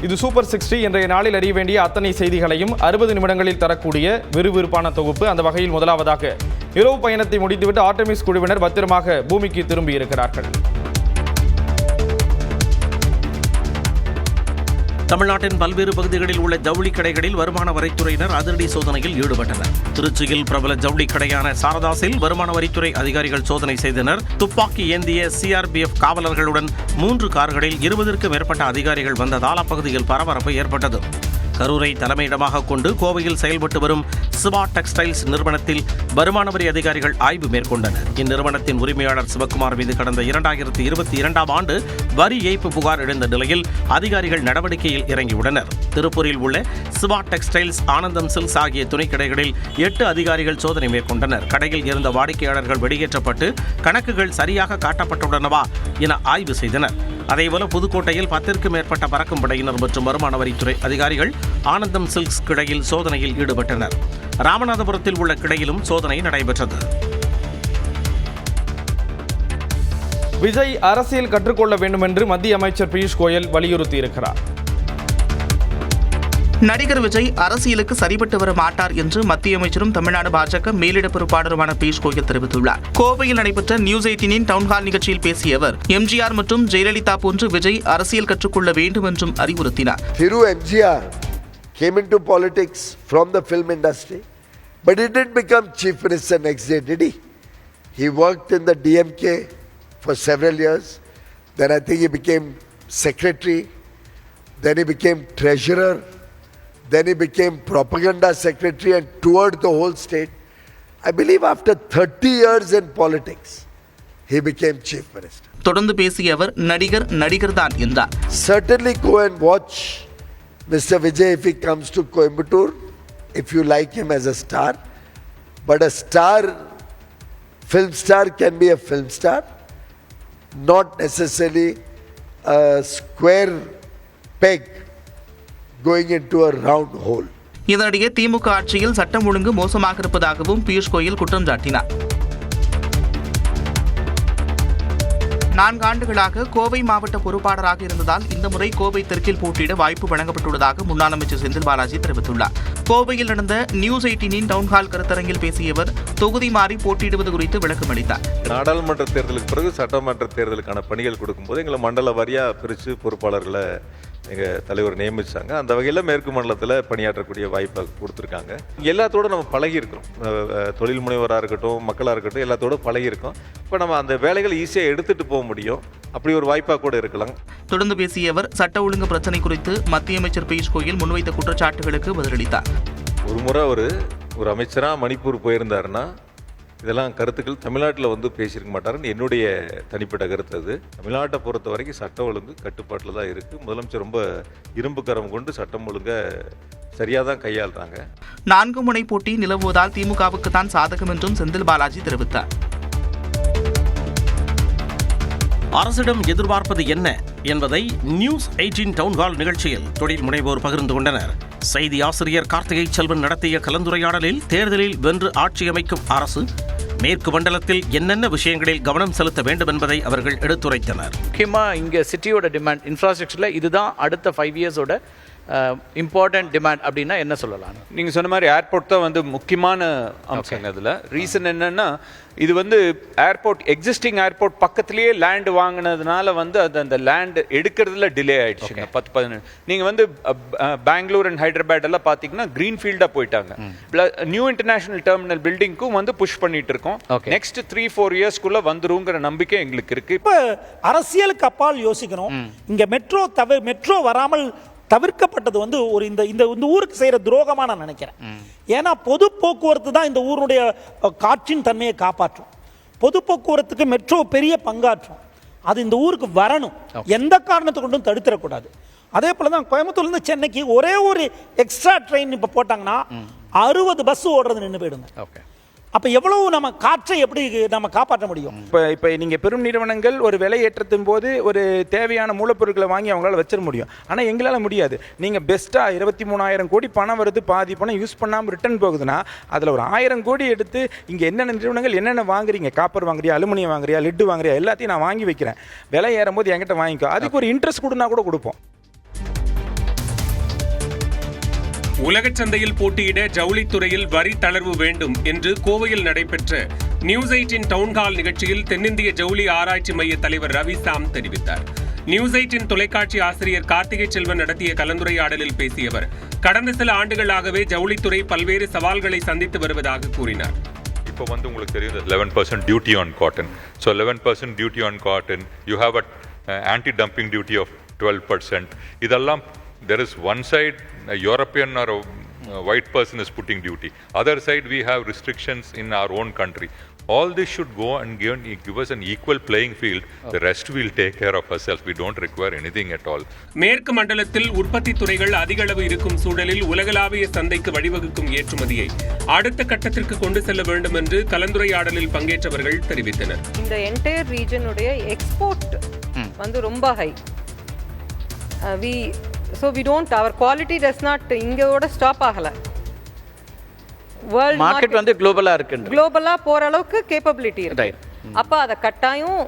இது சூப்பர் 60 இன்றைய நாளில் அறிய வேண்டிய அத்தனை செய்திகளையும் 60 நிமிடங்களில் தரக்கூடிய விறுவிறுப்பான தொகுப்பு. அந்த வகையில் முதலாவதாக இரவு பயணத்தை முடித்துவிட்டு ஆர்டெமிஸ் குழுவினர் பத்திரமாக பூமிக்கு திரும்பி இருக்கிறார்கள். தமிழ்நாட்டின் பல்வேறு பகுதிகளில் உள்ள ஜவுளி கடைகளில் வருமான வரித்துறையினர் அதிரடி சோதனையில் ஈடுபட்டனர். திருச்சியில் பிரபல ஜவுளி கடையான சாரதாஸில் வருமான வரித்துறை அதிகாரிகள் சோதனை செய்தனர். துப்பாக்கி ஏந்திய சிஆர்பிஎஃப் காவலர்களுடன் 3 கார்களில் 20க்கும் மேற்பட்ட அதிகாரிகள் வந்ததால் அப்பகுதியில் பரபரப்பு ஏற்பட்டது. கரூரை தலைமையிடமாக கொண்டு கோவையில் செயல்பட்டு வரும் சிவா டெக்ஸ்டைல்ஸ் நிறுவனத்தில் வருமான வரி அதிகாரிகள் ஆய்வு மேற்கொண்டனர். இந்நிறுவனத்தின் உரிமையாளர் சிவக்குமார் மீது கடந்த 2022ஆம் ஆண்டு வரி ஏய்ப்பு புகார் எழுந்த நிலையில் அதிகாரிகள் நடவடிக்கையில் இறங்கியுள்ளனர். திருப்பூரில் உள்ள சிவா டெக்ஸ்டைல்ஸ், ஆனந்தம் சில்க்ஸ் ஆகிய துணைக்கடைகளில் 8 அதிகாரிகள் சோதனை மேற்கொண்டனர். கடையில் இருந்த வாடிக்கையாளர்கள் வெளியேற்றப்பட்டு கணக்குகள் சரியாக காட்டப்பட்டுள்ளனவா என ஆய்வு செய்தனர். அதேபோல புதுக்கோட்டையில் 10க்கும் மேற்பட்ட பறக்கும் படையினர் மற்றும் வருமான வரித்துறை அதிகாரிகள் ஆனந்தம் சில்க்ஸ் கிளையில் சோதனையில் ஈடுபட்டனர். ராமநாதபுரத்தில் உள்ள கிளையிலும் சோதனை நடைபெற்றது. விஜய் அரசியல் கற்றுக்கொள்ள வேண்டும் என்று மத்திய அமைச்சர் பியூஷ் கோயல் வலியுறுத்தியிருக்கிறார். நடிகர் விஜய் அரசியலுக்கு சரிபட்டு வர மாட்டார் என்று மத்திய அமைச்சரும் தமிழ்நாடு பாஜக மேலிட பொறுப்பாளருமான பியூஷ் கோயல் தெரிவித்துள்ளார். கோவையில் நடைபெற்ற நியூஸ் 18 டவுன்ஹால் நிகழ்ச்சியில் பேசிய அவர் எம்ஜிஆர் மற்றும் ஜெயலலிதா போன்று விஜய் அரசியல் கற்றுக்கொள்ள வேண்டும் என்றும் அறிவுறுத்தினார். Thiru MGR came into politics from the film industry, but he didn't become chief minister next day, did he? He worked in the DMK for several years. Then I think he became secretary. Then he became treasurer. Then he became propaganda secretary and toured the whole state. I believe after 30 years in politics, he became chief minister. தொடர்ந்து பேசிய அவர் நடிகர் தான் என்றார். Certainly go and watch Mr. Vijay if he comes to Coimbatore, if you like him as a star. But a star, film star can be a film star, not necessarily a square peg going into a round hole. இதனிடையே திமுக ஆட்சியில் சட்டம் ஒழுங்கு மோசமாக இருப்பதாகவும் பியூஷ் கோயல் குற்றம் சாட்டினார். 4 ஆண்டுகளாக கோவை மாவட்ட பொறுப்பாளராக இருந்ததால் இந்த முறை கோவை தெற்கில் போட்டியிட வாய்ப்பு வழங்கப்பட்டுள்ளதாக முன்னாள் அமைச்சர் செந்தில் பாலாஜி தெரிவித்துள்ளார். கோவையில் நடந்த நியூஸ் 18 டவுன்ஹால் கருத்தரங்கில் பேசிய அவர் தொகுதி மாறி போட்டியிடுவது குறித்து விளக்கம் அளித்தார். நாடாளுமன்ற தேர்தலுக்கு பிறகு சட்டமன்ற தேர்தலுக்கான பணிகள் கொடுக்கும்போது எங்களை மண்டல வாரியாக பிரித்து பொறுப்பாளர்களை எங்கள் தலைவர் நியமித்தாங்க. அந்த வகையில் மேற்கு மண்டலத்தில் பணியாற்றக்கூடிய வாய்ப்பை கொடுத்துருக்காங்க. எல்லாத்தோடு நம்ம பழகியிருக்கோம். தொழில் முனைவராக இருக்கட்டும், மக்களாக இருக்கட்டும், எல்லாத்தோடு பழகியிருக்கோம். இப்போ நம்ம அந்த வேலைகளை ஈஸியாக எடுத்துகிட்டு போக முடியும். அப்படி ஒரு வாய்ப்பாக கூட இருக்கலாம். தொடர்ந்து பேசிய அவர் சட்ட ஒழுங்கு பிரச்சனை குறித்து மத்திய அமைச்சர் பியூஷ் கோயல் முன்வைத்த குற்றச்சாட்டுகளுக்கு பதிலளித்தார். ஒரு முறை ஒரு அமைச்சராக மணிப்பூர் போயிருந்தாருன்னா இதெல்லாம் கருத்துக்கள் தமிழ்நாட்டில் வந்து பேசியிருக்க மாட்டாருன்னு என்னுடைய தனிப்பட்ட கருத்து. அது தமிழ்நாட்டை பொறுத்த வரைக்கும் சட்ட ஒழுங்கு கட்டுப்பாட்டில் தான் இருக்குது. முதலமைச்சர் ரொம்ப இரும்பு கரம் கொண்டு சட்டம் ஒழுங்கை சரியாக தான் கையாளுறாங்க. 4 முனை போட்டி நிலவுவதால் திமுகவுக்கு தான் சாதகம் என்றும் செந்தில் பாலாஜி தெரிவித்தார். அரசிடம் எதிர்பார்ப்பது என்ன என்பதை நியூஸ் 18 டவுன்ஹால் நிகழ்ச்சியில் தொழில் முனைவோர் பகிர்ந்து கொண்டனர். செய்தி ஆசிரியர் கார்த்திகை செல்வன் நடத்திய கலந்துரையாடலில் தேர்தலில் வென்று ஆட்சி அமைக்கும் அரசு மேற்கு மண்டலத்தில் என்னென்ன விஷயங்களில் கவனம் செலுத்த வேண்டும் என்பதை அவர்கள் எடுத்துரைத்தனர். முக்கியமாக இங்கே சிட்டியோட டிமாண்ட் இன்ஃப்ராஸ்ட்ரக்சரில் இதுதான் அடுத்த 5 இயர்ஸோட இம்பார்ட்டன்ட் டிமாண்ட் அப்படின்னா என்ன சொல்லலாம்? நீங்கள் சொன்ன மாதிரி ஏர்போர்ட் தான் வந்து முக்கியமான அம்சங்க. அதில் ரீசன் என்னென்னா இது வந்து ஏர்போர்ட் எக்ஸிஸ்டிங் ஏர்போர்ட் பக்கத்துலேயே லேண்டு வாங்கினதுனால வந்து அது அந்த லேண்டு எடுக்கிறதுல டிலே ஆகிடுச்சுங்க. 10-15 நீங்கள் வந்து பெங்களூர் அண்ட் ஹைதராபாத் எல்லாம் பார்த்தீங்கன்னா க்ரீன் ஃபீல்டாக போயிட்டாங்க. நியூ இன்டர்நேஷனல் டெர்மினல் பில்டிங்க்கும் வந்து புஷ் பண்ணிட்டு இருக்கோம். நெக்ஸ்ட் 3-4 இயர்ஸ்க்குள்ளே வந்துருங்கிற நம்பிக்கை எங்களுக்கு இருக்குது. இப்போ அரசியலுக்கு அப்பால் யோசிக்கணும். இங்கே மெட்ரோ வராமல் தவிர்க்கப்பட்டது வந்து ஒரு இந்த ஊருக்கு செய்யற துரோகமா நான் நினைக்கிறேன். ஏன்னா பொது போக்குவரத்து தான் இந்த ஊருடைய காற்றின் தன்மையை காப்பாற்றும். பொது போக்குவரத்துக்கு மெட்ரோ பெரிய பங்காற்றும். அது இந்த ஊருக்கு வரணும். எந்த காரணத்தை கொண்டும் தடுத்துடக்கூடாது. அதே போல தான் கோயம்புத்தூர்லேருந்து சென்னைக்கு ஒரே ஒரு எக்ஸ்ட்ரா ட்ரெயின் இப்போ போட்டாங்கன்னா 60 பஸ் ஓடுறது நின்று போயிடுங்க. அப்போ எவ்வளவு நம்ம காற்றை எப்படி நம்ம காப்பாற்ற முடியும்? இப்போ நீங்கள் பெரும் நிறுவனங்கள் ஒரு விலை ஏற்றத்தின் போது ஒரு தேவையான மூலப்பொருட்களை வாங்கி அவங்களால வச்சிட முடியும். ஆனால் எங்களால் முடியாது. நீங்கள் பெஸ்ட்டாக 23,000 கோடி பணம் வருது, பாதி பணம் யூஸ் பண்ணாமல் ரிட்டர்ன் போகுதுன்னா அதில் ஒரு 1000 கோடி எடுத்து இங்கே என்னென்ன நிறுவனங்கள் என்னென்ன வாங்குறீங்க, காப்பர் வாங்குறியா, அலுமினியம் வாங்குறியா, லெட்டு வாங்குறியா, எல்லாத்தையும் நான் வாங்கி வைக்கிறேன், விலை ஏறும்போது என்கிட்ட வாங்கிக்கோ, அதுக்கு ஒரு இன்ட்ரெஸ்ட் கொடுனா கூட கொடுப்போம். உலகச் சந்தையில் போட்டியிட ஜவுளித்துறையில் வரி தளர்வு வேண்டும் என்று கோவையில் நடைபெற்ற நியூஸ் 18 டவுன்ஹால் நிகழ்ச்சியில் தென்னிந்திய ஜவுளி ஆராய்ச்சி மைய தலைவர் ரவி சாம் தெரிவித்தார். நியூஸ் 18 தொலைக்காட்சி ஆசிரியர் கார்த்திகை செல்வன் நடத்திய கலந்துரையாடலில் பேசிய அவர், கடந்த சில ஆண்டுகளாகவே ஜவுளித்துறை பல்வேறு சவால்களை சந்தித்து வருவதாக கூறினார். இப்போ வந்து உங்களுக்கு தெரியும் 11% duty on cotton. So 11% duty on cotton, you have a anti dumping duty of 12%. இதெல்லாம் there is one side a European or a white person is putting duty. Other side we have restrictions in our own country. All this should go and give us an equal playing field. The rest we'll take care of ourselves. We don't require anything at all. மேற்கு மண்டலத்தில் உற்பத்தி துறைகள் அதிக அளவு இருக்கும் சூழலில் உலகளாவிய சந்தைக்கு வழிவகுக்கும் ஏற்றுமதியை அடுத்த கட்டத்திற்கு கொண்டு செல்ல வேண்டும் என்று கலந்துரையாடலில் பங்கேற்றவர்கள் தெரிவித்தனர். இந்த என்டையர் ரீஜனுடைய எக்ஸ்போர்ட் வந்து ரொம்ப high. So we don't, our quality does not இங்கோட ஸ்டாப் ஆகல. வேர்ல்ட் மார்க்கெட் வந்து குளோபலா இருக்கு, குளோபலா போற அளவுக்கு கேப்பபிலிட்டி இருக்கு. அப்ப அதை கட்டாயம்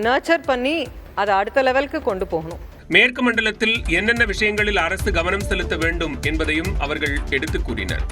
நர்ச்சர் பண்ணி அதை அடுத்த லெவலுக்கு கொண்டு போகணும். மேற்கு மண்டலத்தில் என்னென்ன விஷயங்களில் அரசு கவனம் செலுத்த வேண்டும் என்பதையும் அவர்கள் எடுத்துக் கூறினர்.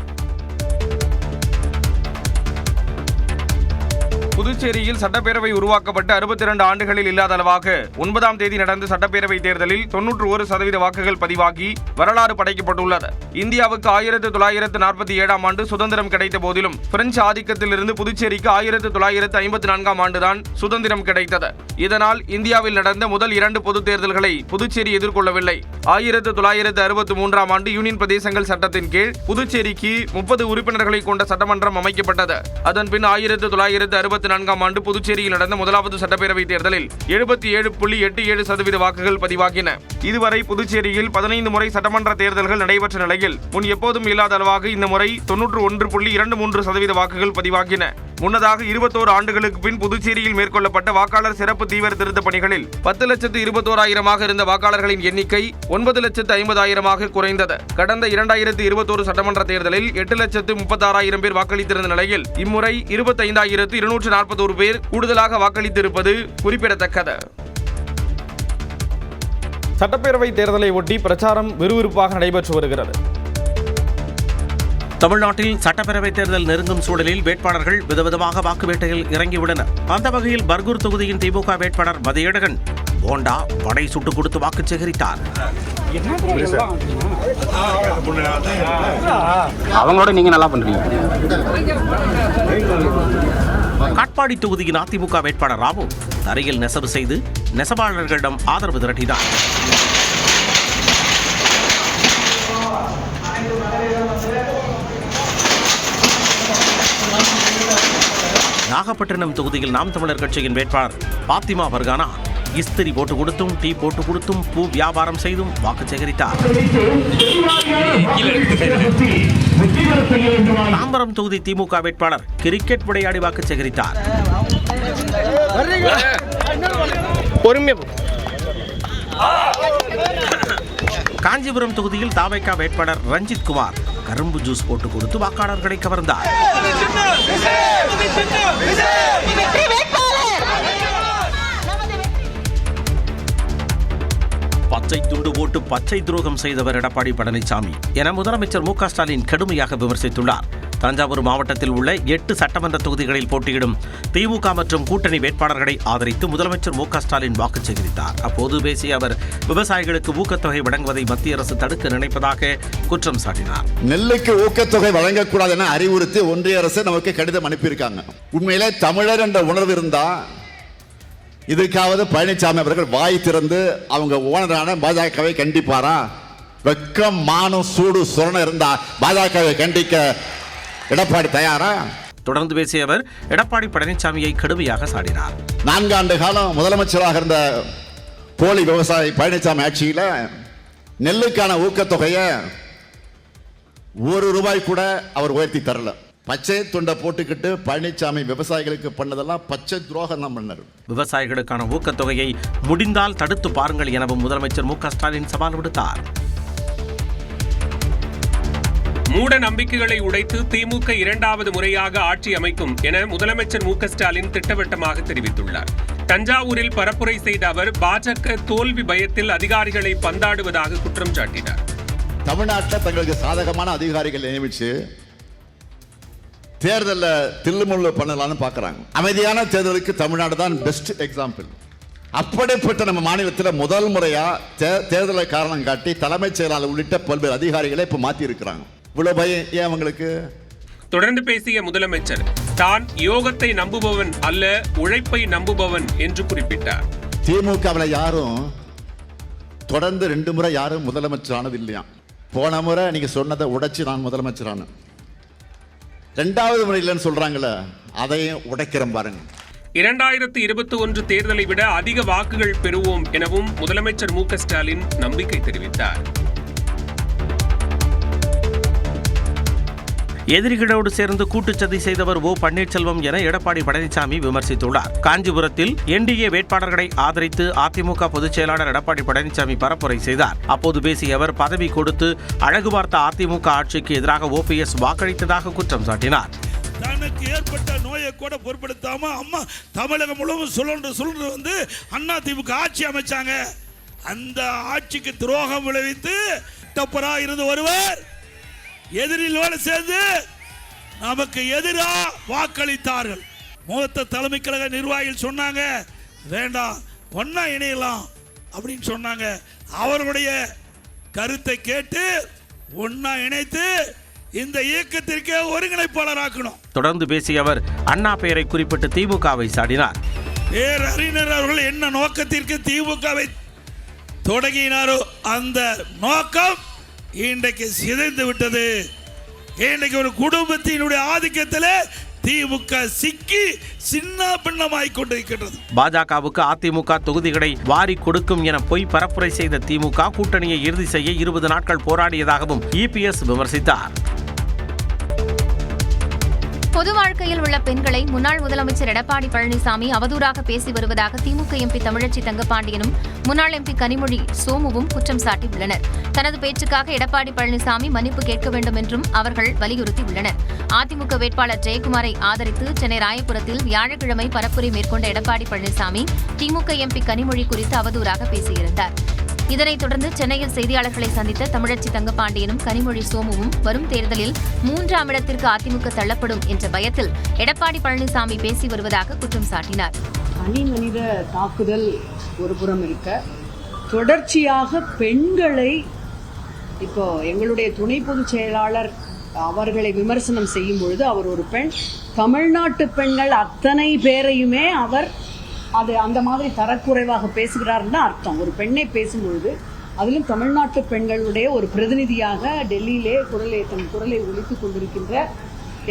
புதுச்சேரியில் சட்டப்பேரவை உருவாக்கப்பட்டு 62 ஆண்டுகளில் இல்லாத அளவாக 9ஆம் தேதி நடந்த சட்டப்பேரவை தேர்தலில் 91% வாக்குகள் பதிவாகி வரலாறு படைக்கப்பட்டுள்ளது. இந்தியாவுக்கு 1947ஆம் ஆண்டு சுதந்திரம் கிடைத்த போதிலும் பிரெஞ்சு ஆதிக்கத்திலிருந்து புதுச்சேரிக்கு 1954ஆம் ஆண்டுதான் சுதந்திரம் கிடைத்தது. இதனால் இந்தியாவில் நடந்த முதல் 2 பொதுத் தேர்தல்களை புதுச்சேரி எதிர்கொள்ளவில்லை. 1963ஆம் ஆண்டு யூனியன் பிரதேசங்கள் சட்டத்தின் கீழ் புதுச்சேரிக்கு 30 உறுப்பினர்களை கொண்ட சட்டமன்றம் அமைக்கப்பட்டது. அதன்பின் 1964ஆம் ஆண்டு புதுச்சேரியில் நடந்த முதலாவது சட்டப்பேரவை தேர்தலில் 77.87% வாக்குகள் பதிவாகின. இதுவரை புதுச்சேரியில் 15 முறை சட்டமன்ற தேர்தல்கள் நடைபெற்ற நிலையில் முன் எப்போதும் இல்லாத அளவாக இந்த முறை 91.23% வாக்குகள் பதிவாகின. முன்னதாக 21 ஆண்டுகளுக்கு பின் புதுச்சேரியில் மேற்கொள்ளப்பட்ட வாக்காளர் சிறப்பு தீவிர திருத்த பணிகளில் 10,21,000 இருந்த வாக்காளர்களின் எண்ணிக்கை 9,50,000 குறைந்தது. கடந்த 2021 சட்டமன்ற தேர்தலில் 8,36,000 பேர் வாக்களித்திருந்த நிலையில் இம்முறை 25,241 பேர் கூடுதலாக வாக்களித்திருப்பது குறிப்பிடத்தக்கது. சட்டப்பேரவை தேர்தலை ஒட்டி பிரச்சாரம் விறுவிறுப்பாக நடைபெற்று வருகிறது. தமிழ்நாட்டில் சட்டப்பேரவை தேர்தல் நெருங்கும் சூழலில் வேட்பாளர்கள் விதவிதமாக வாக்கு வேட்டையில் இறங்கியுள்ளனர். அந்த வகையில் பர்கூர் தொகுதியின் திமுக வேட்பாளர் மதியழகன் போண்டா வடை சுட்டு கொடுத்து வாக்கு சேகரித்தார். அவங்களோட நீங்க நல்லா பண்றீங்க. காட்பாடி தொகுதியின் அதிமுக வேட்பாளர் ராமு தரையில் நெசவு செய்து நெசவாளர்களிடம் ஆதரவு திரட்டினார். நாகப்பட்டினம் தொகுதியில் நாம் தமிழர் கட்சியின் வேட்பாளர் பாத்திமா பர்கானா இஸ்திரி போட்டு கொடுத்தும் டீ போட்டு கொடுத்தும் பூ வியாபாரம் செய்தும் வாக்கு சேகரித்தார். தாம்பரம் தொகுதி திமுக வேட்பாளர் கிரிக்கெட் விளையாடி வாக்கு சேகரித்தார். காஞ்சிபுரம் தொகுதியில் தாவேகா வேட்பாளர் ரஞ்சித் குமார் கரும்பு ஜூஸ் போட்டு கொடுத்து வாக்காளர்களை கவர்ந்தார். பச்சை துண்டு போட்டு பச்சை துரோகம் செய்தவர் எடப்பாடி பழனிசாமி என முதலமைச்சர் மு.க. ஸ்டாலின் கடுமையாக விமர்சித்துள்ளார். தஞ்சாவூர் மாவட்டத்தில் உள்ள 8 சட்டமன்ற தொகுதிகளில் போட்டியிடும் திமுக மற்றும் கூட்டணி வேட்பாளர்களை ஆதரித்து முதலமைச்சர் மு.க. ஸ்டாலின் வாக்கு சேகரித்தார். அப்போது பேசிய அவர் விவசாயிகளுக்கு ஊக்கத்தொகை வழங்குவதை மத்திய அரசு தடுக்க நினைப்பதாக குற்றம் சாட்டினார். நெல்லுக்கு ஊக்கத்தொகை வழங்கக்கூடாது என அறிவுறுத்தி ஒன்றிய அரசு நமக்கு கடிதம் அனுப்பியிருக்காங்க. உண்மையிலே தமிழர் என்ற உணர்வு இருந்தா இதுக்காவது பழனிசாமி அவர்கள் வாய் திறந்து அவங்க ஓனரான பாஜகவை கண்டிப்பாரா? வெக்கம் மானம் சூடு சுரணம் இருந்தா பாஜகவை கண்டிக்க எடப்பாடி தயாரா? தொடர்ந்து பேசிய அவர் எடப்பாடி பழனிசாமியை கடுமையாக சாடினார். 4 ஆண்டு காலம் முதலமைச்சராக இருந்த போலி விவசாயி பழனிசாமி ஆட்சியில் நெல்லுக்கான ஊக்கத்தொகையை ₹1 கூட அவர் உயர்த்தி தரல. பச்சை துண்டை போட்டுக்கிட்டு பழனிசாமி விவசாயிகளுக்கு பண்ணதெல்லாம் பச்சை துரோகம் தான் பண்ணார். விவசாயிகளுக்கான ஊக்கத்தொகையை முடிந்தால் தடுத்து பாருங்கள் எனவும் முதலமைச்சர் மு.க. ஸ்டாலின் சவால் விடுத்தார். மூட நம்பிக்கைகளை உடைத்து திமுக 2வது முறையாக ஆட்சி அமைக்கும் என முதலமைச்சர் மு.க. ஸ்டாலின் திட்டவட்டமாக தெரிவித்துள்ளார். தஞ்சாவூரில் பரப்புரை செய்த அவர் பாஜக தோல்வி பயத்தில் அதிகாரிகளை பந்தாடுவதாக குற்றம் சாட்டினார். தமிழ்நாட்டில் தங்களுக்கு சாதகமான அதிகாரிகள் நியமிச்சு தேர்தலில் தில்லுமுள்ளு பண்ணலாம்னு பார்க்குறாங்க. அமைதியான தேர்தலுக்கு தமிழ்நாடு தான் பெஸ்ட் எக்ஸாம்பிள். அப்படிப்பட்ட நம்ம மாநிலத்தில் முதல் முறையாக தேர்தலை காரணம் காட்டி தலைமைச் செயலாளர் உள்ளிட்ட பல்வேறு அதிகாரிகளை இப்போ மாற்றி இருக்கிறாங்க. இவ்வளவு பயம் ஏன் அவங்களுக்கு? தொடர்ந்து பேசிய முதலமைச்சர் தான் யோகத்தை நம்புபவன் அல்ல, உழைப்பை நம்புபவன் என்று குறிப்பிட்டார். திமுகவில் யாரும் தொடர்ந்து 2 முறை யாரும் முதலமைச்சர் ஆனது இல்லையா? போன முறை நீங்க சொன்னதை உடைச்சு நான் முதலமைச்சரான, 2வது முறை இல்லைன்னு சொல்றாங்களே, அதையும் உடைக்கிறேன் பாருங்க. 2021 தேர்தலை விட அதிக வாக்குகள் பெறுவோம் எனவும் முதலமைச்சர் மு.க. ஸ்டாலின் நம்பிக்கை தெரிவித்தார். எதிரிகளோடு சேர்ந்து கூட்டுச்சதி செய்தவர் ஓ பன்னீர்செல்வம் என எடப்பாடி பழனிசாமி விமர்சித்துள்ளார். காஞ்சிபுரத்தில் என்டிஏ வேட்பாளர்களை ஆதரித்து அதிமுக பொதுச் செயலாளர் எடப்பாடி பழனிசாமி பரப்புரை செய்தார். அப்போது பேசிய அவர் பதவி கொடுத்து அழகு பார்த்த அதிமுக ஆட்சிக்கு எதிராக ஓபிஎஸ் வாக்களித்ததாக குற்றம் சாட்டினார். தனக்கு ஏற்பட்ட நோயை கூட பொருட்படுத்தாம அம்மா தமிழகம் முழுவதும் சொல்றது வந்து அதிமுக ஆட்சி அமைச்சாங்க. அந்த ஆட்சிக்கு துரோகம் விளைவித்து தப்பரா இருந்து ஒருவர் எதிரிகளோடு சேர்ந்து நமக்கு எதிராக வாக்களித்தார்கள். மூத்த தலைமை கழக நிர்வாகிகள் சொன்னாங்க, வேண்டாம் ஒன்னா இணையலாம் அப்படின்னு சொன்னாங்க. அவர்களுடைய கருத்தை கேட்டு ஒன்னா இணைத்து இந்த இயக்கத்திற்கே ஒருங்கிணைப்பாளராக்கணும். தொடர்ந்து பேசிய அவர் அண்ணா பெயரை குறிப்பிட்டு திமுகவை சாடினார். பேரறிஞர் அவர்கள் என்ன நோக்கத்திற்கு திமுகவை தொடங்கினாரோ அந்த நோக்கம் இன்றைக்கு சிதைந்து விட்டது. இன்றைக்கு ஒரு குடும்பத்தினுடைய ஆதிக்கத்தில் திமுக சிக்கி சின்ன பின்னமாய் கொண்டிருக்கிறது. பாஜகவுக்கு அதிமுக தொகுதிகளை வாரி கொடுக்கும் என பொய் பரப்புரை செய்த திமுக கூட்டணியை இறுதி செய்ய 20 நாட்கள் போராடியதாகவும் இபிஎஸ் விமர்சித்தார். பொது வாழ்க்கையில் உள்ள பெண்களை முன்னாள் முதலமைச்சர் எடப்பாடி பழனிசாமி அவதூறாக பேசி வருவதாக திமுக எம்பி தமிழச்சி தங்கப்பாண்டியனும் முன்னாள் எம்பி கனிமொழி சோமுவும் குற்றம் சாட்டியுள்ளனர். தனது பேச்சுக்காக எடப்பாடி பழனிசாமி மன்னிப்பு கேட்க வேண்டும் என்றும் அவர்கள் வலியுறுத்தியுள்ளனர். அதிமுக வேட்பாளர் ஜெயக்குமாரை ஆதரித்து சென்னை ராயபுரத்தில் வியாழக்கிழமை பரப்புரை மேற்கொண்ட எடப்பாடி பழனிசாமி திமுக எம்பி கனிமொழி குறித்து அவதூறாக பேசியிருந்தார். இதனைத் தொடர்ந்து சென்னையில் செய்தியாளர்களை சந்தித்த தமிழச்சி தங்கப்பாண்டியனும் கனிமொழி சோமுவும் வரும் தேர்தலில் 3ஆம் இடத்திற்கு அதிமுக தள்ளப்படும் என்ற பயத்தில் எடப்பாடி பழனிசாமி பேசி வருவதாக குற்றம் சாட்டினார். தனி மனித தாக்குதல் ஒரு புறம் இருக்க, தொடர்ச்சியாக பெண்களை இப்போ எங்களுடைய துணை பொதுச் செயலாளர் அவர்களை விமர்சனம் செய்யும் பொழுது அவர் ஒரு பெண், தமிழ்நாட்டு பெண்கள் அத்தனை பேரையுமே அவர் அது அந்த மாதிரி தரக்குறைவாக பேசுகிறாருன்னு அர்த்தம். ஒரு பெண்ணை பேசும்பொழுது அதிலும் தமிழ்நாட்டு பெண்களுடைய ஒரு பிரதிநிதியாக டெல்லியிலே குரலை ஒலித்துக் கொண்டிருக்கின்ற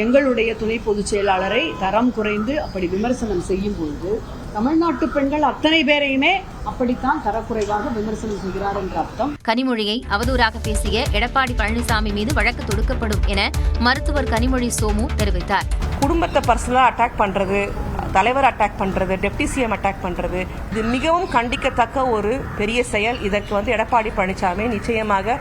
எங்களுடைய துணை பொதுச் செயலாளரை தரம் குறைந்து அப்படி விமர்சனம் செய்யும் பொழுது தமிழ்நாட்டு பெண்கள் அத்தனை பேரையுமே அப்படித்தான் தரக்குறைவாக விமர்சனம் செய்கிறார் என்ற அர்த்தம். கனிமொழியை அவதூறாக பேசிய எடப்பாடி பழனிசாமி மீது வழக்கு தொடுக்கப்படும் என மருத்துவர் கனிமொழி சோமு தெரிவித்தார். குடும்பத்தை பர்சனலாக அட்டாக் பண்றது, தலைவர் அட்டாக் பண்றது, டெப்டி சிஎம் அட்டாக் பண்றது, இது மிகவும் கண்டிக்கத்தக்க ஒரு பெரிய செயல். இதற்கு எடப்பாடி பழனிசாமி நிச்சயமாக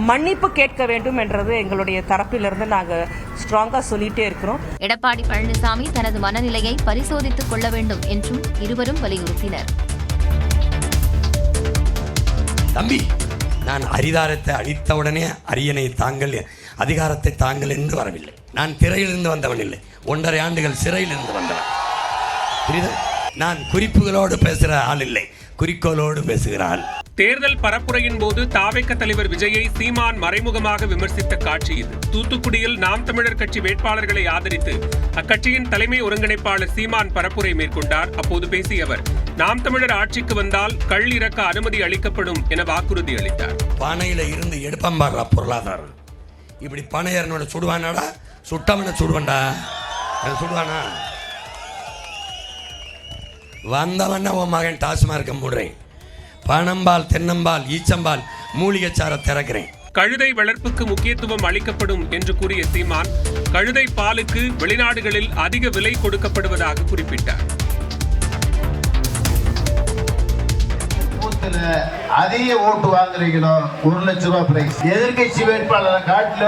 மன்னிப்பு கேட்க வேண்டும் என்றது எங்களுடைய தரப்பிலிருந்து நாங்கள் ஸ்ட்ராங்கா சொல்லிட்டே இருக்கிறோம். எடப்பாடி பழனிசாமி தனது மனநிலையை பரிசோதித்துக் கொள்ள வேண்டும் என்றும் இருவரும் வலியுறுத்தினர். தம்பி, நான் அரிதாரத்தை அழித்தவுடனே அரியணை தாங்கள், அதிகாரத்தை தாங்கள் என்று வரவில்லை. நான் திரையிலிருந்து வந்தவன் இல்லை, 1.5 ஆண்டுகள் சிறையிலிருந்து வந்தவன். புரியுதா? நான் குறிப்புகளோடு பேசுகிற ஆள் இல்லை, குறிக்கோளோடு பேசுகிற ஆள். தேர்தல் பரப்புரையின் போது தாவேக தலைவர் விஜயை சீமான் மறைமுகமாக விமர்சித்த காட்சி இது. தூத்துக்குடியில் நாம் தமிழர் கட்சி வேட்பாளர்களை ஆதரித்து அக்கட்சியின் தலைமை ஒருங்கிணைப்பாளர் சீமான் பரப்புரை மேற்கொண்டார். அப்போது பேசிய அவர், நாம் தமிழர் ஆட்சிக்கு வந்தால் கள் இறக்க அனுமதி அளிக்கப்படும் என வாக்குறுதி அளித்தார். பானையில இருந்து எடுப்பம்பாடுறா பொருளாதாரம். இப்படி பானையரனோட சுடுவானாடா, சுட்டவனை சுடுவண்டா, சுடுவானா வந்தவன உன் மகன் டாஸ்மார்க்க மூடுறேன், பனம்பால், தென்னம்பால், ஈச்சம்பால், மூலிகைச்சார திறக்கிறேன். கழுதை வளர்ப்புக்கு முக்கியத்துவம் அளிக்கப்படும் என்று கூறிய சீமான், கழுதை பாலுக்கு வெளிநாடுகளில் அதிக விலை கொடுக்கப்படுவதாக குறிப்பிட்டார். அதிக ஓட்டு வாங்குறீங்களோ 1 லட்சம் ரூபாய் பிரைஸ். எதிர்கட்சி வேட்பாளரை காட்டில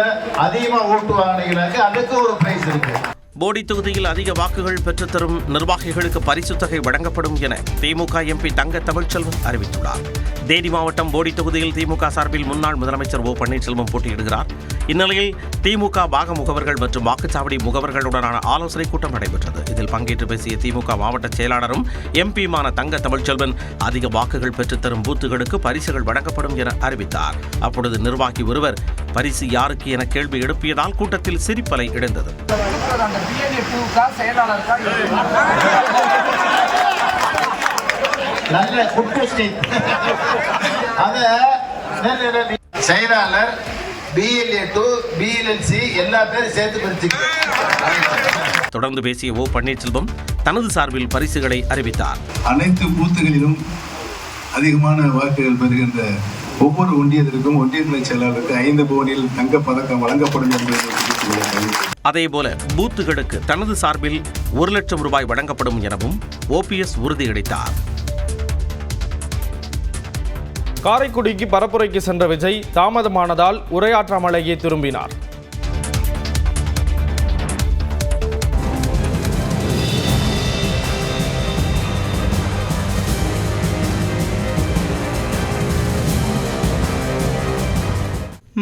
அதிகமா ஓட்டு வாங்குறீங்களாக்க அதுக்கு ஒரு பிரைஸ் இருக்கு. போடி தொகுதியில் அதிக வாக்குகள் பெற்றுத்தரும் நிர்வாகிகளுக்கு பரிசுத் தொகை வழங்கப்படும் என திமுக எம்பி தங்க தமிழ்ச்செல்வன் அறிவித்துள்ளார். தேனி மாவட்டம் போடி தொகுதியில் திமுக சார்பில் முன்னாள் முதலமைச்சர் ஓ பன்னீர்செல்வம் போட்டியிடுகிறார். இந்நிலையில் திமுக பாக முகவர்கள் மற்றும் வாக்குச்சாவடி முகவர்களுடனான ஆலோசனைக் கூட்டம் நடைபெற்றது. இதில் பங்கேற்று பேசிய திமுக மாவட்ட செயலாளரும் எம்பியுமான தங்க தமிழ்ச்செல்வன் அதிக வாக்குகள் பெற்றுத்தரும் பூத்துகளுக்கு பரிசுகள் வழங்கப்படும் என அறிவித்தார். அப்பொழுது நிர்வாகி ஒருவர் பரிசு யாருக்கு என கேள்வி எழுப்பியதால் கூட்டத்தில் சிரிப்பலை இழந்தது. நல்ல குட் கொஸ்டின். செயலாளர் BLA to BLC எல்லா பேரும் சேர்த்து பிரிச்சுக்கிறேன். தொடர்ந்து பேசிய ஓ பன்னீர்செல்வம் தனது சார்பில் பரிசுகளை அறிவித்தார். அனைத்து பூத்துகளிலும் அதிகமான வாக்குகள் பெறுகின்ற ஒவ்வொரு ஒன்றியத்திற்கும் ஒன்றிய துணை செயலாளருக்கு 5 பவுனில் தங்கப் பதக்கம் வழங்கப்படும் என்பதை அதேபோல பூத்துகளுக்கு தனது சார்பில் 1 லட்சம் ரூபாய் வழங்கப்படும் எனவும் OPS உறுதியளித்தார். காரைக்குடிக்கு பரப்புரைக்கு சென்ற விஜய் தாமதமானதால் உரையாற்றாமலேயே திரும்பினார்.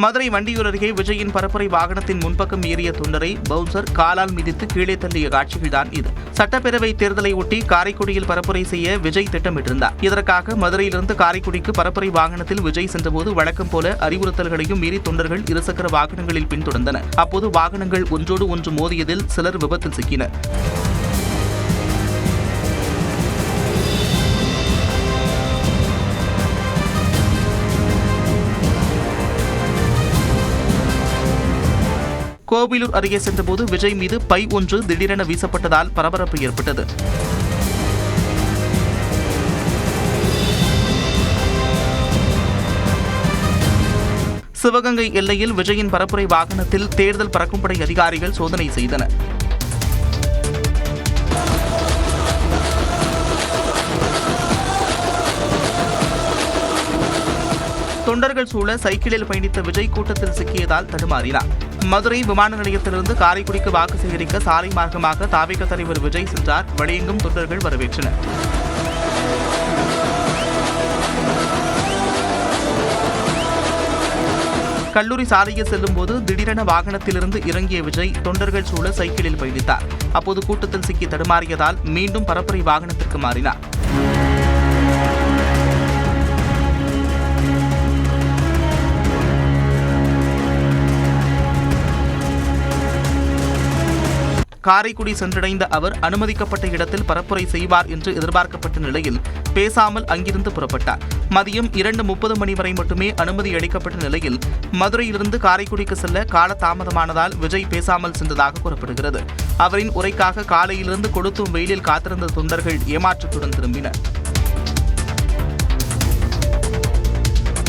மதுரை வண்டியூர் அருகே விஜயின் பரப்புரை வாகனத்தின் முன்பக்கம் ஏறிய தொண்டரை பவுன்சர் காலால் மிதித்து கீழே தள்ளிய காட்சிகள்தான் இது. சட்டப்பேரவை தேர்தலை ஒட்டி காரைக்குடியில் பரப்புரை செய்ய விஜய் திட்டமிட்டிருந்தார். இதற்காக மதுரையிலிருந்து காரைக்குடிக்கு பரப்புரை வாகனத்தில் விஜய் சென்றபோது வழக்கம் போல அறிவுறுத்தல்களையும் மீறி தொண்டர்கள் இருசக்கர வாகனங்களில் பின்தொடர்ந்தனர். அப்போது வாகனங்கள் ஒன்றோடு ஒன்று மோதியதில் சிலர் விபத்தில் சிக்கினர். கோவிலூர் அருகே சென்றபோது விஜய் மீது பை ஒன்று திடீரென வீசப்பட்டதால் பரபரப்பு ஏற்பட்டது. சிவகங்கை எல்லையில் விஜயின் பரப்புரை வாகனத்தில் தேர்தல் பறக்கும்படை அதிகாரிகள் சோதனை செய்தனர். தொண்டர்கள் சூழ சைக்கிளில் பயணித்த விஜய் கூட்டத்தில் சிக்கியதால் தடுமாறினார். மதுரை விமான நிலையத்திலிருந்து காரைக்குடிக்கு வாக்கு சேகரிக்க சாலை மார்க்கமாக தாவேக தலைவர் விஜய் சென்றார். வழியெங்கும் தொண்டர்கள் வரவேற்றனர். கல்லூரி சாலையில் செல்லும் போது திடீரென வாகனத்திலிருந்து இறங்கிய விஜய் தொண்டர்கள் சூழ சைக்கிளில் பயணித்தார். அப்போது கூட்டத்தில் சிக்கி தடுமாறியதால் மீண்டும் பரப்புரை வாகனத்திற்கு மாறினார். காரைக்குடி சென்றடைந்த அவர் அனுமதிக்கப்பட்ட இடத்தில் பரப்புரை செய்வார் என்று எதிர்பார்க்கப்பட்ட நிலையில் பேசாமல் அங்கிருந்து புறப்பட்டார். மதியம் 2:30 மணி வரை மட்டுமே அனுமதி அளிக்கப்பட்ட நிலையில் மதுரையிலிருந்து காரைக்குடிக்கு செல்ல காலதாமதமானதால் விஜய் பேசாமல் சென்றதாக கூறப்படுகிறது. அவரின் உரைக்காக காலையிலிருந்து கொளுத்தும் வெயிலில் காத்திருந்த தொண்டர்கள் ஏமாற்றத்துடன் திரும்பினர்.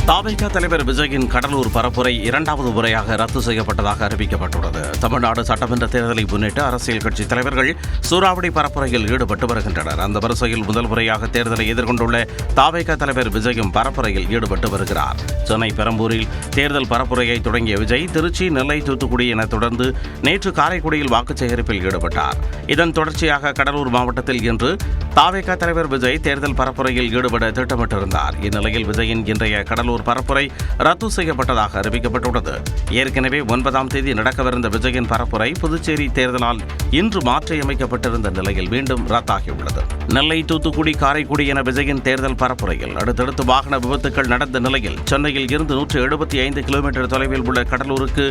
தாவேக தலைவர் விஜயின் கடலூர் பரப்புரை 2வது முறையாக ரத்து செய்யப்பட்டதாக அறிவிக்கப்பட்டுள்ளது. தமிழ்நாடு சட்டமன்ற தேர்தலை முன்னிட்டு அரசியல் கட்சி தலைவர்கள் சூறாவளி பரப்புரையில் ஈடுபட்டு வருகின்றனர். அந்த வரிசையில் முதல் முறையாக தேர்தலை எதிர்கொண்டுள்ள தாவேக தலைவர் விஜயும் பரப்புரையில் ஈடுபட்டு வருகிறார். சென்னை பெரம்பூரில் தேர்தல் பரப்புரையை தொடங்கிய விஜய் திருச்சி, நெல்லை, தூத்துக்குடி என தொடர்ந்து நேற்று காரைக்குடியில் வாக்குச் சேகரிப்பில் ஈடுபட்டார். இதன் தொடர்ச்சியாக கடலூர் மாவட்டத்தில் இன்று தாவேக தலைவர் விஜய் தேர்தல் பரப்புரையில் ஈடுபட திட்டமிட்டிருந்தார். இந்நிலையில் விஜயின் இன்றைய கடலூர் பரப்புரை ரத்து செய்யப்பட்டதாக அறிவிக்கப்பட்டுள்ளது. ஏற்கனவே 9ஆம் தேதி நடக்கவிருந்த விஜயின் பரப்புரை புதுச்சேரி தேர்தலால் இன்று மாற்றியமைக்கப்பட்டிருந்த நிலையில் மீண்டும் ரத்தாகியுள்ளது. நெல்லை, தூத்துக்குடி, காரைக்குடி என விஜயின் தேர்தல் பரப்புரையில் அடுத்தடுத்து வாகன விபத்துக்கள் நடந்த நிலையில் சென்னையில் இருந்து 175 கிலோமீட்டர் தொலைவில் உள்ள கடலூருக்கு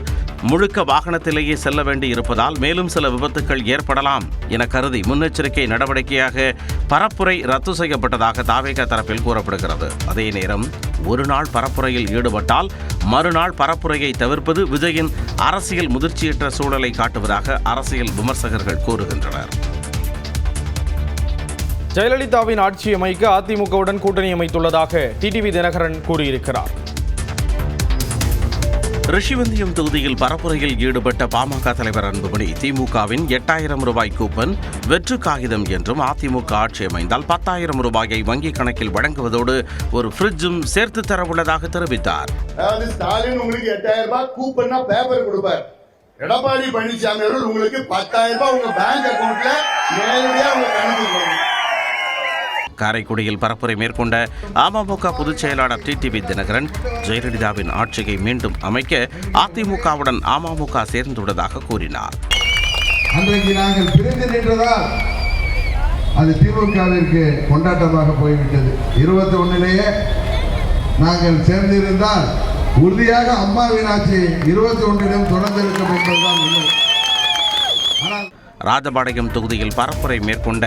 முழுக்க வாகனத்திலேயே செல்ல வேண்டி இருப்பதால் மேலும் சில விபத்துக்கள் ஏற்படலாம் என கருதி முன்னெச்சரிக்கை நடவடிக்கையாக பரப்புரை ரத்து செய்யப்பட்டதாக தாவேக தரப்பில் கூறப்படுகிறது. அதே நேரம் ஒரு நாள் பரப்புரையில் ஈடுபட்டால் மறுநாள் பரப்புரையை தவிர்ப்பது விஜயின் அரசியல் முதிர்ச்சியற்ற சூழலை காட்டுவதாக அரசியல் விமர்சகர்கள் கூறுகின்றனர். ஜெயலலிதாவின் ஆட்சி அமைக்க அதிமுகவுடன் கூட்டணி அமைத்துள்ளதாக டிடிவி தினகரன் கூறியிருக்கிறார். ரிஷிவந்தியம் தொகுதியில் பரப்புரையில் ஈடுபட்ட பாமக தலைவர் அன்புமணி திமுகவின் 8000 ரூபாய் கூப்பன் வெற்று காகிதம் என்றும் அதிமுக ஆட்சி அமைந்தால் 10,000 ரூபாயை வங்கிக் கணக்கில் வழங்குவதோடு ஒரு ஃப்ரிட்ஜும் சேர்த்து தர உள்ளதாக தெரிவித்தார். ஸ்டாலின் உங்களுக்கு 8000 ரூபாய் கூப்பன்னா பேப்பர் கொடுப்பார். எடப்பாடி பழனிசாமி அவர்கள் உங்களுக்கு 10,000 ரூபாய் உங்க பேங்க் அக்கவுண்ட்ல நேரடியா உங்க கணக்கு. காரைக்குடியில் பரப்புரை மேற்கொண்ட அமமுக பொதுச் செயலாளர் டிடிவி தினகரன் ஜெயலலிதாவின் ஆட்சியை மீண்டும் அமைக்க அதிமுகவுடன் அமமுக சேர்ந்துள்ளதாக கூறினார். அன்றைக்கு நாங்கள் பிரிந்து நின்றதால் அது திமுகவிற்கு கொண்டாட்டமாக போய்விட்டது. 21லேயே நாங்கள் சேர்ந்திருந்தால் உறுதியாக அம்மாவின் ஆட்சி 21லும் தொடர்ந்திருக்கும் என்பதுதான் உண்மை. ராஜபாளையம் தொகுதியில் பரப்புரை மேற்கொண்ட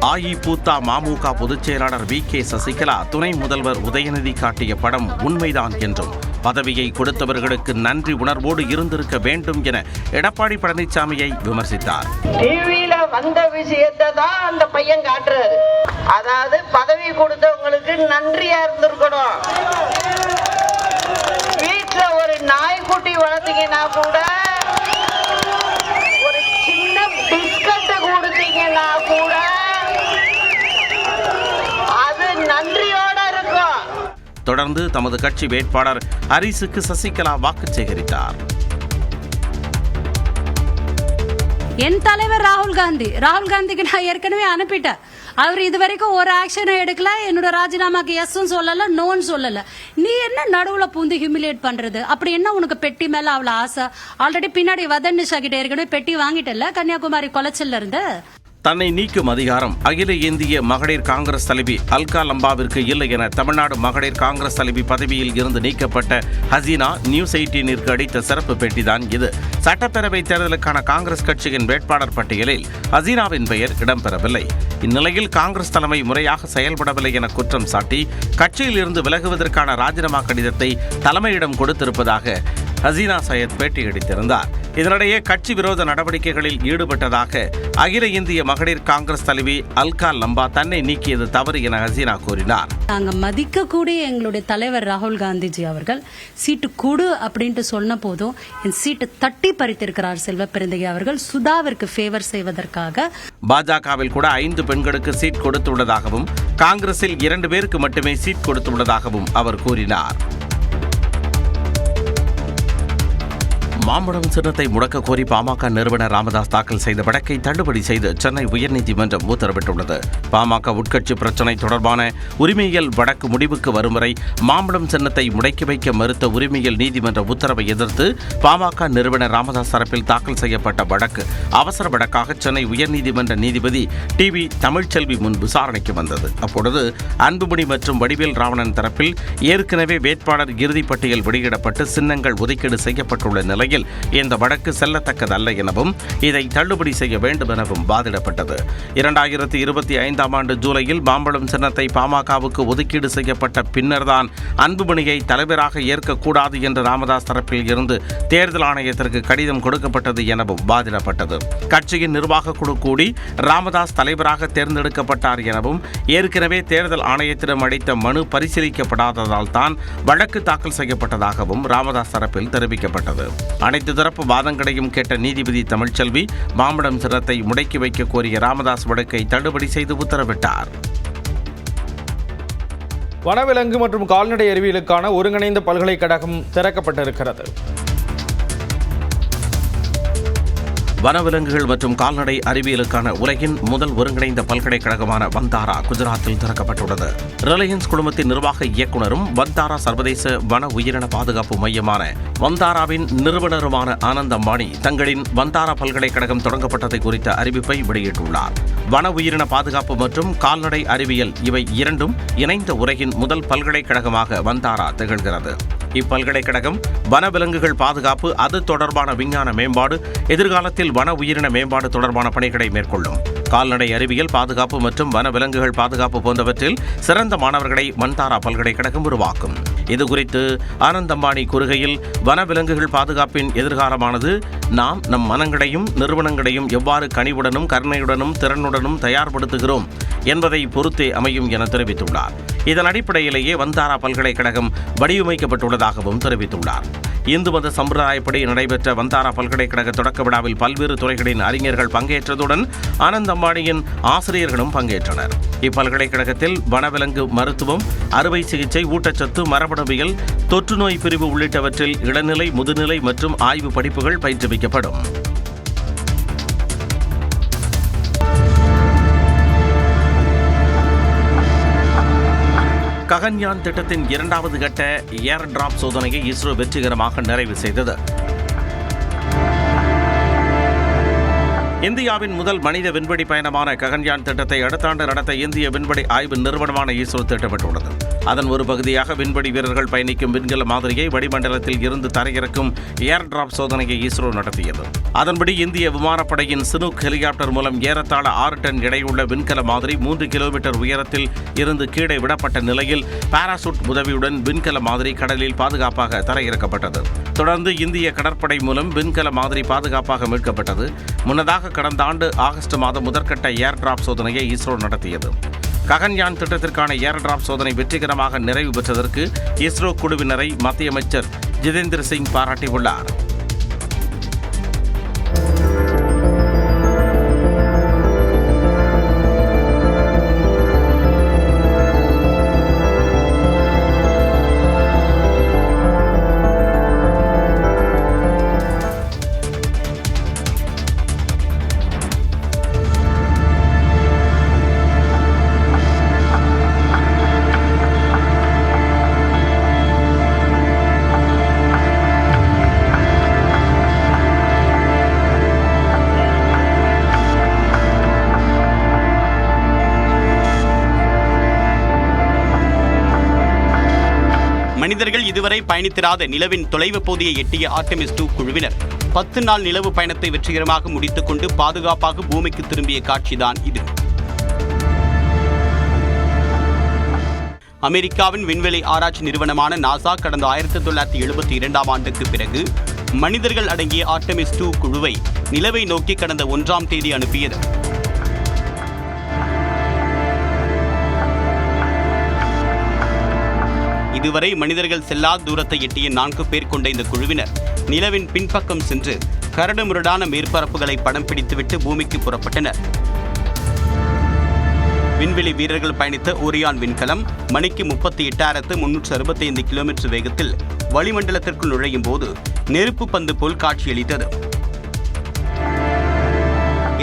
அஇஅதிமுக பொதுச் செயலாளர் வி கே சசிகலா துணை முதல்வர் உதயநிதி காட்டிய படம் உண்மைதான் என்றும் பதவியை கொடுத்தவர்களுக்கு நன்றி உணர்வோடு இருந்திருக்க வேண்டும் என எடப்பாடி பழனிசாமியை விமர்சித்தார். டிவியில வந்த விஷயத்தை தான் அந்த பையன் காட்டுறாரு. அதாவது பதவி கொடுத்தவங்களுக்கு நன்றியா இருந்திருக்கணும். வீட்டுல ஒரு நாய்க்குட்டி வளர்த்தீங்கன்னா கூட, ஒரு சின்ன பிஸ்கட் கொடுத்தீங்கன்னா கூட அது நன்றியோட இருக்கும். தொடர்ந்து தமது கட்சி வேட்பாளர் ஹரிசுக்கு சசிகலா வாக்கு சேகரித்தார். என் தலைவர் ராகுல் காந்திக்கு நான் ஏற்கனவே அனுப்பிட்டேன். அவர் இதுவரைக்கும் ஒரு ஆக்ஷனும் எடுக்கல. என்னோட ராஜினாமாக்கு எஸ்ன்னு சொல்லல, நோன்னு சொல்லல. நீ என்ன நடுவுல பூந்து ஹியூமிலேட் பண்றது? அப்படி என்ன உனக்கு பெட்டி மேல அவ்வளவு ஆசை? ஆல்ரெடி பின்னாடி வதன் நிஷா கிட்ட ஏற்கனவே பெட்டி வாங்கிட்டல, கன்னியாகுமரி கொலைச்சல்ல இருந்து. தன்னை நீக்கும் அதிகாரம் அகில இந்திய மகளிர் காங்கிரஸ் தலைவி அல்கா லம்பாவிற்கு இல்லை என தமிழ்நாடு மகளிர் காங்கிரஸ் தலைவி பதவியில் இருந்து நீக்கப்பட்ட ஹசீனா நியூஸ் 18 அடித்த சிறப்பு பேட்டிதான் இது. சட்டப்பேரவை தேர்தலுக்கான காங்கிரஸ் கட்சியின் வேட்பாளர் பட்டியலில் ஹசீனாவின் பெயர் இடம்பெறவில்லை. இந்நிலையில் காங்கிரஸ் தலைமை முறையாக செயல்படவில்லை என குற்றம் சாட்டி கட்சியில் இருந்து விலகுவதற்கான ராஜினாமா கடிதத்தை தலைமையிடம் கொடுத்திருப்பதாக ஹசீனா சையத் பேட்டியளித்திருந்தார். இதனிடையே கட்சி விரோத நடவடிக்கைகளில் ஈடுபட்டதாக அகில இந்திய மகளிர் காங்கிரஸ் தலைவி அல்கா லம்பா தன்னை நீக்கியது தவறு என ஹசீனா கூறினார். நாங்க மதிக்கக்கூடிய எங்களுடைய தலைவர் ராகுல் காந்திஜி அவர்கள் சீட்டு கொடு அப்படின்ட்டு சொன்ன போதும் என் சீட்டு தட்டி பறித்திருக்கிறார் செல்வ பெருந்தகை அவர்கள் சுதாவிற்கு ஃபேவர் செய்வதற்காக. பாஜகவில் கூட 5 பெண்களுக்கு சீட் கொடுத்துள்ளதாகவும் காங்கிரஸில் 2 பேருக்கு மட்டுமே சீட் கொடுத்துள்ளதாகவும் அவர் கூறினார். மாம்பழம் சின்னத்தை முடக்க கோரி பாமக நிறுவனர் ராமதாஸ் தாக்கல் செய்த வழக்கை தள்ளுபடி செய்து சென்னை உயர்நீதிமன்றம் உத்தரவிட்டுள்ளது. பாமக உட்கட்சி பிரச்சினை தொடர்பான உரிமையியல் வழக்கு முடிவுக்கு வரும் வரை மாம்பழம் சின்னத்தை முடக்கி வைக்க மறுத்த உரிமையியல் நீதிமன்ற உத்தரவை எதிர்த்து பாமக நிறுவனர் ராமதாஸ் தரப்பில் தாக்கல் செய்யப்பட்ட வழக்கு அவசர வழக்காக சென்னை உயர்நீதிமன்ற நீதிபதி டிவி தமிழ்ச்செல்வி முன் விசாரணைக்கு வந்தது. அப்பொழுது அன்புமணி மற்றும் வடிவேல் ராவணன் தரப்பில் ஏற்கனவே வேட்பாளர் இறுதிப்பட்டியல் வெளியிடப்பட்டு சின்னங்கள் ஒதுக்கீடு செய்யப்பட்டுள்ள நிலையில் இந்த வழக்கு செல்லத்தக்கதல்ல எனவும் இதை தள்ளுபடி செய்ய வேண்டும் எனவும் வாதிடப்பட்டது. 2025ஆம் ஆண்டு ஜூலையில் மாம்பழம் சின்னத்தை பாமகவுக்கு ஒதுக்கீடு செய்யப்பட்ட பின்னர்தான் அன்புமணியை தலைவராக ஏற்கக்கூடாது என்று ராமதாஸ் தரப்பில் இருந்து தேர்தல் ஆணையத்திற்கு கடிதம் கொடுக்கப்பட்டது எனவும் வாதிடப்பட்டது. கட்சியின் நிர்வாக குழு கூடி ராமதாஸ் தலைவராக தேர்ந்தெடுக்கப்பட்டார் எனவும் ஏற்கனவே தேர்தல் ஆணையத்திடம் அளித்த மனு பரிசீலிக்கப்படாததால் தான் வழக்கு தாக்கல் செய்யப்பட்டதாகவும் ராமதாஸ் தரப்பில் தெரிவிக்கப்பட்டது. அனைத்து தரப்பு வாதங்களையும் கேட்ட நீதிபதி தமிழ்ச்செல்வி மாம்பழம் சின்னத்தை முடக்கி வைக்க கோரிய ராமதாஸ் வழக்கை தள்ளுபடி செய்து உத்தரவிட்டார். வனவிலங்கு மற்றும் கால்நடை அறிவியலுக்கான ஒருங்கிணைந்த பல்கலைக்கழகம் திறக்கப்பட்டிருக்கிறது. வனவிலங்குகள் மற்றும் கால்நடை அறிவியலுக்கான உலகின் முதல் ஒருங்கிணைந்த பல்கலைக்கழகமான வந்தாரா குஜராத்தில் திறக்கப்பட்டுள்ளது. ரிலையன்ஸ் குழுமத்தின் நிர்வாக இயக்குநரும் வந்தாரா சர்வதேச வன உயிரின பாதுகாப்பு மையமான வந்தாராவின் நிறுவனருமான ஆனந்த் அம்பானி தங்களின் வந்தாரா பல்கலைக்கழகம் தொடங்கப்பட்டதை குறித்த அறிவிப்பை வெளியிட்டுள்ளார். வன உயிரின பாதுகாப்பு மற்றும் கால்நடை அறிவியல் இவை இரண்டும் இணைந்த உலகின் முதல் பல்கலைக்கழகமாக வந்தாரா திகழ்கிறது. இப்பல்கலைக்கழகம் வனவிலங்குகள் பாதுகாப்பு, அது தொடர்பான விஞ்ஞான மேம்பாடு, எதிர்காலத்தில் வன உயிரின மேம்பாடு தொடர்பான பணிகளை மேற்கொள்ளும். கால்நடை அறிவியல் பாதுகாப்பு மற்றும் வனவிலங்குகள் பாதுகாப்பு போன்றவற்றில் சிறந்த மாணவர்களை வந்தாரா பல்கலைக்கழகம் உருவாக்கும். இதுகுறித்து ஆனந்த் அம்பானி கூறுகையில், வனவிலங்குகள் பாதுகாப்பின் எதிர்காலமானது நாம் நம் மனங்களையும் நிறுவனங்களையும் எவ்வாறு கனிவுடனும் கருணையுடனும் திறனுடனும் தயார்படுத்துகிறோம் என்பதை பொறுத்தே அமையும் என தெரிவித்துள்ளார். இதன் அடிப்படையிலேயே வந்தாரா பல்கலைக்கழகம் வடிவமைக்கப்பட்டுள்ளதாகவும் தெரிவித்துள்ளார். இந்து மத சம்பிரதாயப்படி நடைபெற்ற வந்தாரா பல்கலைக்கழக தொடக்க விழாவில் பல்வேறு துறைகளின் அறிஞர்கள் பங்கேற்றதுடன் ஆனந்த் அம்பானியின் ஆசிரியர்களும் பங்கேற்றனர். இப்பல்கலைக்கழகத்தில் வனவிலங்கு மருத்துவம், அறுவை சிகிச்சை, ஊட்டச்சத்து, மரபணுவியல், தொற்றுநோய் பிரிவு உள்ளிட்டவற்றில் இளநிலை, முதுநிலை மற்றும் ஆய்வு படிப்புகள் பயிற்றுவிக்கப்படும். ககன்யான் திட்டத்தின் 2வது கட்ட ஏர் டிராப் சோதனையை இஸ்ரோ வெற்றிகரமாக நிறைவு செய்தது. இந்தியாவின் முதல் மனித விண்வெளி பயணமான ககன்யான் திட்டத்தை அடுத்த ஆண்டு நடத்த இந்திய விண்வெளி ஆய்வு நிறுவனமான இஸ்ரோ திட்டமிட்டுள்ளது. அதன் ஒரு பகுதியாக விண்வெளி வீரர்கள் பயணிக்கும் விண்கல மாதிரியை வளிமண்டலத்தில் இருந்து தரையிறக்கும் ஏர் டிராப் சோதனையை இஸ்ரோ நடத்தியது. அதன்படி இந்திய விமானப்படையின் சினூக் ஹெலிகாப்டர் மூலம் ஏறத்தாழ 6 டன் எடையுள்ள விண்கல மாதிரி 3 கிலோமீட்டர் உயரத்தில் இருந்து கீழே விடப்பட்ட நிலையில் பாராசூட் உதவியுடன் விண்கல மாதிரி கடலில் பாதுகாப்பாக தரையிறக்கப்பட்டது. தொடர்ந்து இந்திய கடற்படை மூலம் விண்கல மாதிரி பாதுகாப்பாக மீட்கப்பட்டது. முன்னதாக கடந்த ஆண்டு ஆகஸ்ட் மாதம் முதற்கட்ட ஏர் டிராப் சோதனையை இஸ்ரோ நடத்தியது. ககன்யான் திட்டத்திற்கான ஏர் டிராப் சோதனை வெற்றிகரமாக நிறைவு பெற்றதற்கு இஸ்ரோ குழுவினரை மத்திய அமைச்சர் ஜிதேந்திர சிங் பாராட்டியுள்ளார். மனிதர்கள் இதுவரை பயணித்திராத நிலவின் தொலைவு பகுதியை எட்டிய ஆர்டெமிஸ் 2 குழுவினர் 10 நாள் நிலவு பயணத்தை வெற்றிகரமாக முடித்துக் கொண்டு பாதுகாப்பாக பூமிக்கு திரும்பிய காட்சிதான் இது. அமெரிக்காவின் விண்வெளி ஆராய்ச்சி நிறுவனமான நாசா கடந்த 1972ஆம் ஆண்டுக்கு பிறகு மனிதர்கள் அடங்கிய ஆர்டெமிஸ் 2 குழுவை நிலவை நோக்கி கடந்த 1ஆம் தேதி அனுப்பியது. இதுவரை மனிதர்கள் செல்லாத தூரத்தை எட்டிய 4 பேர் கொண்ட இந்த குழுவினர் நிலவின் பின்பக்கம் சென்று கரடுமுரடான மேற்பரப்புகளை படம் பிடித்துவிட்டு பூமிக்கு புறப்பட்டனர். விண்வெளி வீரர்கள் பயணித்த ஓரியான் விண்கலம் மணிக்கு 38,365 கிலோமீட்டர் வேகத்தில் வளிமண்டலத்திற்குள் நுழையும் போது நெருப்பு பந்து போல் காட்சியளித்தது.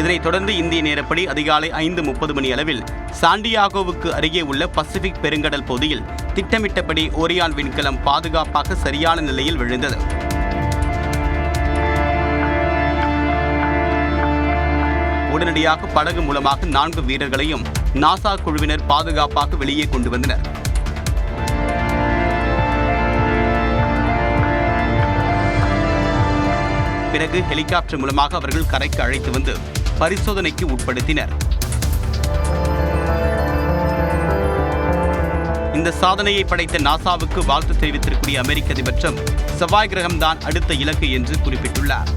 இதனைத் தொடர்ந்து இந்திய நேரப்படி அதிகாலை 5:30 மணி அளவில் சாண்டியாகோவுக்கு அருகே உள்ள பசிபிக் பெருங்கடல் பகுதியில் திட்டமிட்டபடி ஓரியான் விண்கலம் பாதுகாப்பாக சரியான நிலையில் விழுந்தது. உடனடியாக படகு மூலமாக 4 வீரர்களையும் நாசா குழுவினர் பாதுகாப்பாக வெளியே கொண்டு வந்தனர். பிறகு ஹெலிகாப்டர் மூலமாக அவர்கள் கரைக்கு அழைத்து வந்து பரிசோதனைக்கு உட்படுத்தினர். இந்த சாதனையை படைத்த நாசாவுக்கு வாழ்த்து தெரிவித்திருக்கூடிய அமெரிக்க அதிபர் ட்ரம்ப் செவ்வாய் கிரகம்தான் அடுத்த இலக்கு என்று குறிப்பிட்டுள்ளார்.